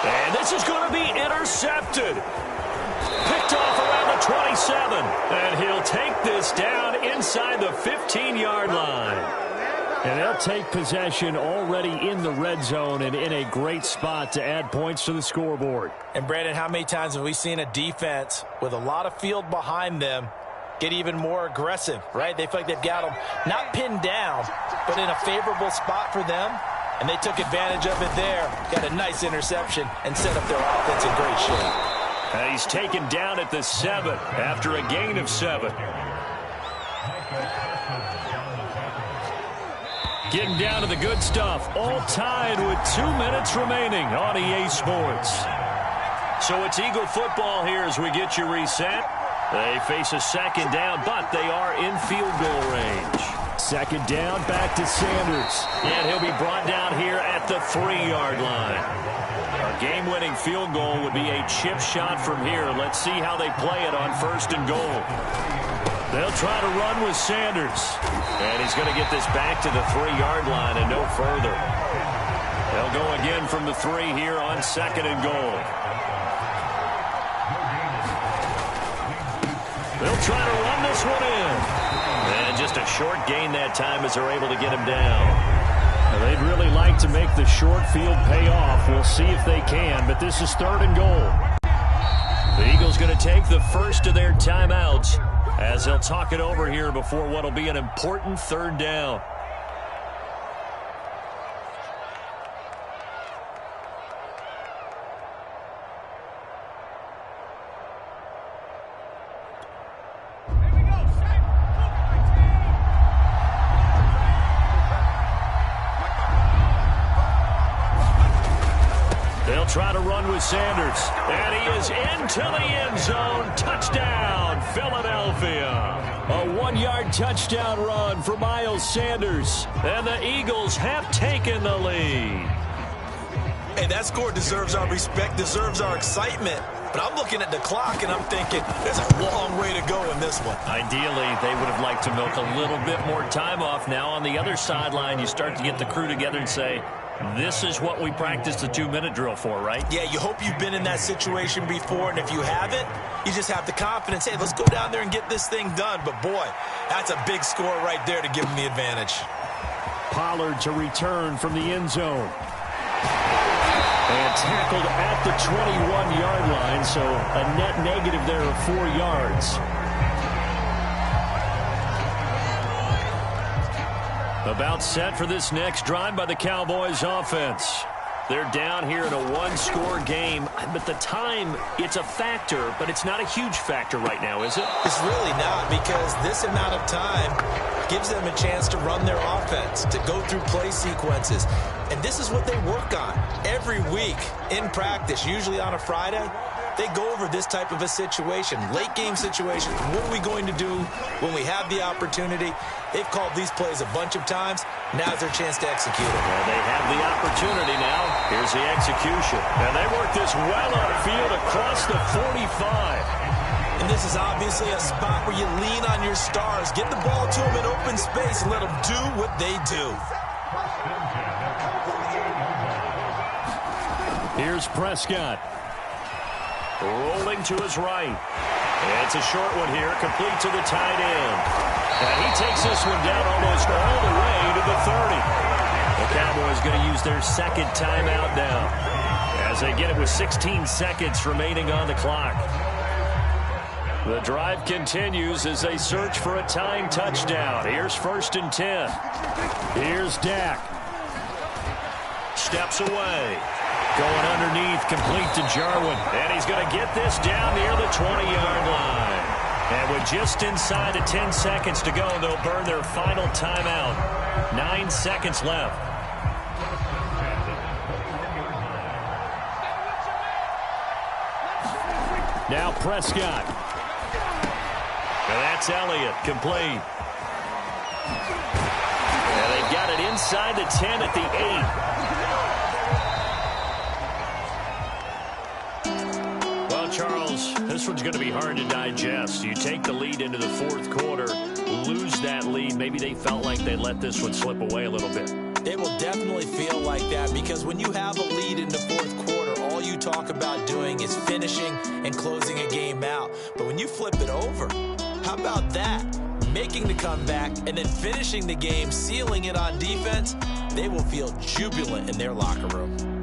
And this is going to be intercepted. Picked off around the 27. And he'll take this down inside the 15-yard line. And they'll take possession already in the red zone and in a great spot to add points to the scoreboard. And, Brandon, how many times have we seen a defense with a lot of field behind them get even more aggressive, right? They feel like they've got them not pinned down, but in a favorable spot for them. And they took advantage of it there. Got a nice interception and set up their offense in great shape. And he's taken down at the 7 after a gain of 7. Getting down to the good stuff. All tied with 2 minutes remaining on EA Sports. So it's Eagle football here as we get you reset. They face a second down, but they are in field goal range. Second down, back to Sanders. And he'll be brought down here at the 3-yard line. A game-winning field goal would be a chip shot from here. Let's see how they play it on 1st and goal. They'll try to run with Sanders. And he's going to get this back to the 3-yard line and no further. They'll go again from the 3 here on 2nd and goal. They'll try to run this one in. And just a short gain that time as they're able to get him down. Now, they'd really like to make the short field pay off. We'll see if they can, but this is 3rd and goal. The Eagles going to take the first of their timeouts as they'll talk it over here before what will be an important 3rd down. They'll try to run with Sanders. And he is into the end zone. Touchdown, Philadelphia. A 1-yard touchdown run for Miles Sanders. And the Eagles have taken the lead. Hey, that score deserves our respect, deserves our excitement. But I'm looking at the clock, and I'm thinking there's a long way to go in this one. Ideally, they would have liked to milk a little bit more time off. Now on the other sideline, you start to get the crew together and say, this is what we practiced the 2-minute drill for, right? Yeah, you hope you've been in that situation before, and if you haven't, you just have the confidence, hey, let's go down there and get this thing done. But, boy, that's a big score right there to give them the advantage. Pollard to return from the end zone. And tackled at the 21-yard line, so a net negative there of 4 yards. About set for this next drive by the Cowboys offense. They're down here in a 1-score game, but the time, it's a factor, but it's not a huge factor right now, is it? It's really not, because this amount of time gives them a chance to run their offense, to go through play sequences. And this is what they work on every week in practice, usually on a Friday. They go over this type of a situation, late game situation. What are we going to do when we have the opportunity? They've called these plays a bunch of times. Now's their chance to execute it. Well, they have the opportunity now. Here's the execution. And they work this well upfield across the 45. And this is obviously a spot where you lean on your stars. Get the ball to them in open space and let them do what they do. Here's Prescott. Rolling to his right. It's a short one here, complete to the tight end. And he takes this one down almost all the way to the 30. The Cowboys going to use their second timeout now as they get it with 16 seconds remaining on the clock. The drive continues as they search for a tying touchdown. Here's 1st and 10. Here's Dak. Steps away. Going underneath, complete to Jarwin. And he's going to get this down near the 20-yard line. And with just inside of 10 seconds to go, they'll burn their final timeout. 9 seconds left. Now Prescott. And that's Elliott, complete. And they've got it inside the 10 at the 8. Charles, this one's going to be hard to digest. You take the lead into the 4th quarter, lose that lead. Maybe they felt like they let this one slip away a little bit. It will definitely feel like that, because when you have a lead in the 4th quarter, all you you talk about doing is finishing and closing a game out. But when you flip it over, how about that? Making the comeback and then finishing the game, sealing it on defense, they will feel jubilant in their locker room.